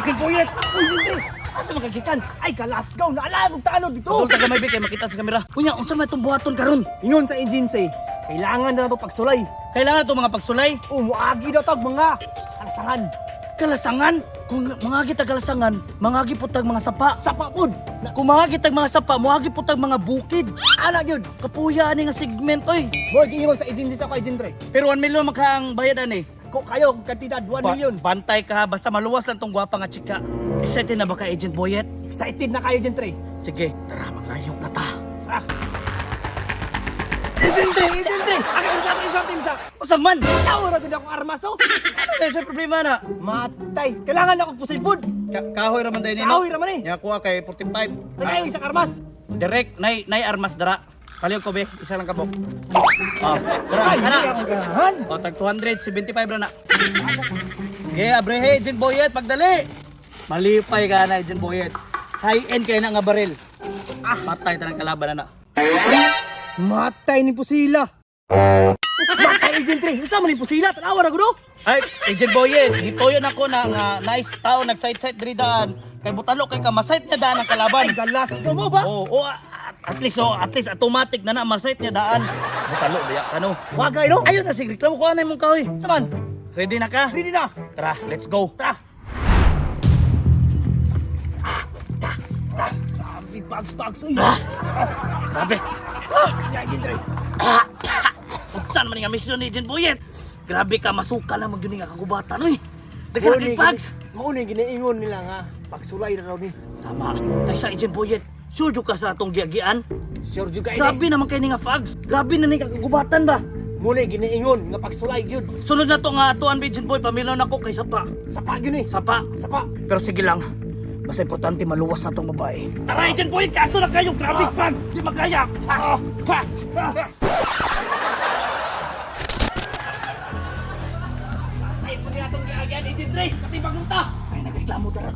Agent Boyet! Uy, Sindri! Asa magagikan? Ay, kalasgaw na alam mong tano dito! Tol taga may kay makita sa kamera. Unya, unsa man itong buhaton karon? Ingon sa agency, kailangan na ito pagsulay. Kailangan to mga pagsulay. Umuagi na tag mga kalasangan. Kalasangan. Kung mga gitag kalasangan, mga giputag mga sapa. Sapa pod! Kung mga gitag mga sapa, mga giputag mga bukid. Anak yun! Kapuya ani nga segment oy. Boy, ingon sa agency sa ako, Agent Dre. Pero 1 million magkaang bayad ani. Ko kayo, kantidad 1 million. Bantay ka basta maluwas lang tong gwapa nga chika. Excited na ba ka Agent Boyet? Excited na kayo, Agent Dre. Sige, tara maglayok na ta. Ah. Agent Dre! Agent Dre! Ako yung sa Usang man. tawar na ganda akong armas, oh! Ano sa problema na? Matay! Kailangan ako pusil pod! Kahoy raman tayo nino. Kahoy raman eh! Ya kuha kay 45. May kayo isang armas! Direct nay armas dara. Palihog ko be, isa lang kabok. Oh, tara, Ay, kana. hindi ako ganahan! O, tag 275 ra na. Okay, abrehe, Agent Boyet, pagdali. Malipay ka na, Agent Boyet. High-end kayo na nga baril. Matay tanang kalaban na na. Matay ni Pusila! Matay, Agent Dre! Isa man ni Pusila! Tanawa na gudo! Ay, Agent Boyet, gitoyon ako na nga nice tao, nag-side-side diri daan. Kay butalo kay ka masite niya daan ang kalaban. Ay, galas ka mo ba? Oo, at least automatic na masite niya daan. Butalo biya kano. Wagay, no? Ayun na sige, reklamo ko anay mong kahoy. Saman! Ready na ka? Ready na! Tara, let's go. Tara! Grabe, bags, uy! Grabe. Ya, Agent Dre! Saan man nga mission ni Agent Boyet? Grabe ka, masuka na magyuning nga kagubatan, oy. Dagan kay Pags. Mauna yung ginaingon nila nga, pagsulay na raw ni. Tama, kaysa Agent Boyet. Sure ka sa atong giagian? Sure juga ini. Grabe naman kayo ni nga Pags. Grabe na ni kagubatan ba? Muna yung ginaingon nga pagsulay yun. Sunod na to nga atuan Agent Boy, pamilaw na ko kay Sapa. Sapa yun eh. Sapa. Sapa. Pero sige lang. Mas importante maluwas na tong babae. Tara Agent Boy, kaso na kayo. Grabe Pags. Di magkaya. Ay, pwede na itong giagian, Agent Dre. Katibag luta. Ay, nagreklamo dara.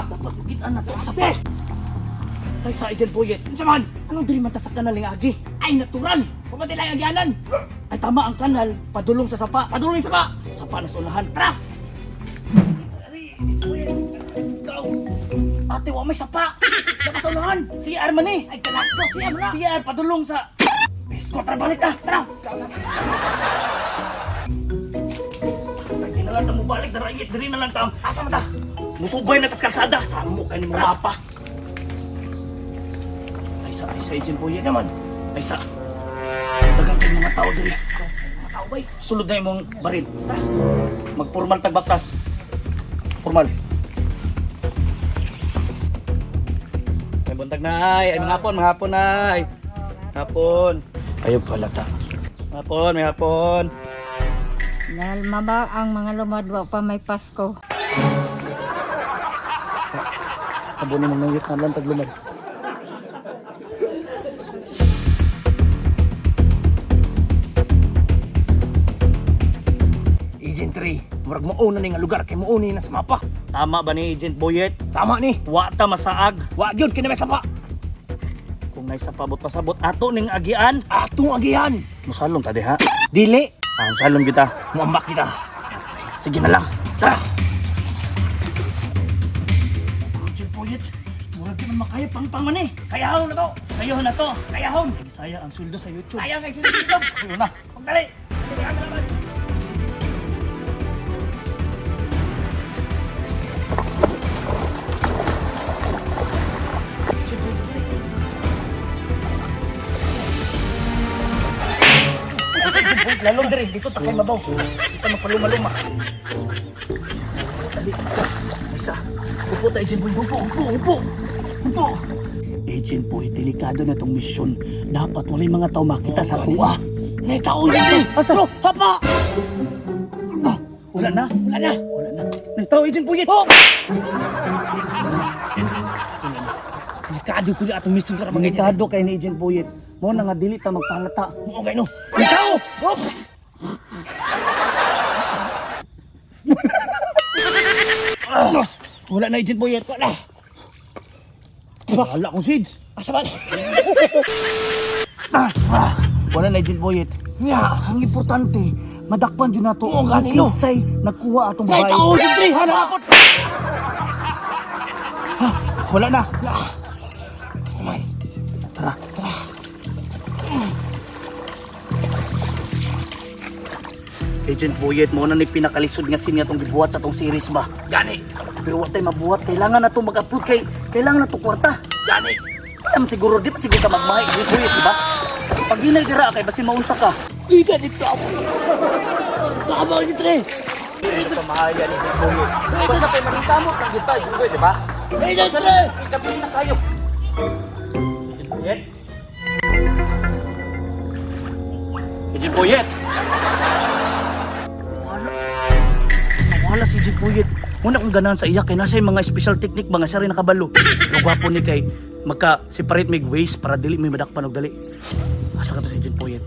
Dapat bukitaan na to ang Sapa. Ay, sa Agent Boyet. Ano man? Anong dili man ta sa kanal nga agi? Ay, natural. Pumati lang ang agianan. Ay, tama ang kanal. Padulong sa Sapa. Padulong sa sapa. Sapa na sa unahan. Tara! Ate, wa may Sapa. Nakasaunahan. CR man eh. Ay, kalas ko siya mo na. CR, padulong sa... Pisko, tara balik ka. Tara! Hindi na lang mo balik. Darayit, diri na lang tam. Asa mo ta? Musubay na kas kalsada. Samo kayo ni mo mapa. Ay sa Agent Boyet naman. Ay sa... Dagan kayong mga tao diri. Mga tao ba'y? Sulod na yung mong baril. Tara. Magpormal tagbaktas. Formal. Ay buntag na ay. Ay mga hapon ay. Hapon. Ayaw pala ta. Hapon, may hapon. Dahil maba ang mga lumadwa pa may Pasko. Abo ni mong nangit na lang taglumad. Agent Dre, murag mauna ni nga lugar kay mauni na sa mapa. Tama ba ni Agent Boyet? Tama ni. Wa ta masaag. Wa gyud kini may sapa. Kung may sapabot pasabot ato ning agian. Atong agihan. Musalong ta diha. Dili. Musalong kita. Muambak kita. Sige na lang. Tara. Agent Boyet, murag di man makaya pang man eh. Kayahon na to. Sayahon na to. Kayahon. Sige, saya ang sweldo sa YouTube. Sayang kay sila dito. Ayun na. Pagdali. Sige, ang laban. Lalong diri dito takay mabaw. Dito magpaluma-luma. Dali. Isa. Upo ta Agent Boy. Upo. Agent Boy, delikado na tong misyon. Dapat walay mga tao makita sa tuwa. Nay tao yun. Asa? Hapa. Ah, wala na. Nang tao Agent Boy. Oh! Delikado ko na atong mission ka mga Delikado kay ni Agent Boyet. Mo na nga dili ta magpalata. mo kay no. Ikaw! Oops! Wala na Agent Boyet. Wala. Wala kong seeds. Asa man? Wala na Agent Boyet. Nya. Ang importante, madakpan yun na to. Oo, ganino. Say, nagkuha atong Nay bahay. tao yun. Hanapot. Wala na. Tara. Agent Boyet mo na ni pinakalisod nga sin nga tong gibuhat sa tong series ba. Gani. Pero wa tay mabuhat, kailangan na to mag-upload kay kailangan na to kwarta. Gani. Alam siguro di pa siguro ka magmahay Agent Boyet, di ba? Pag hinay dira kay basin maunsa ka. Ika dito ako. Tabang ni Tre. Hindi ka mahaya ni Agent Boyet. Basta kay manitamot lang kita, Agent Boyet, di ba? Ay, Tre. Ikabi na kayo. Agent Boyet. Agent Boyet. Wala si Agent Boyet. Muna kong ganahan sa iya kay nasa yung mga special technique mga siya rin nakabalo. Ang gwapo ni kay magka-separate mig waist para dili may madakpan og dali. Asa ka to si Agent Boyet?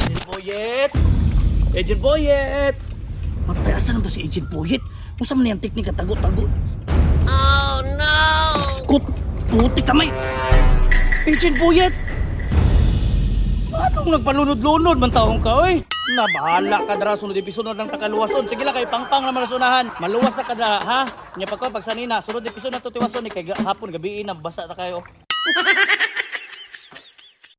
Agent Boyet! Agent Boyet! Matay, asa na to si Agent Boyet? Kung saan man yung technique at tago-tago? Oh no! Iskot! Puti kamay! Agent Boyet! Anong nagpalunod-lunod man taong ka, oy? Nabahala ka dara sunod episode ng takaluwason. Sige lang kay pangpang na malasunahan. Maluwas na ka dara, ha? Nya pagka pagsanina, sunod episode na to tiwason ni kay hapon gabi na basa ta kayo.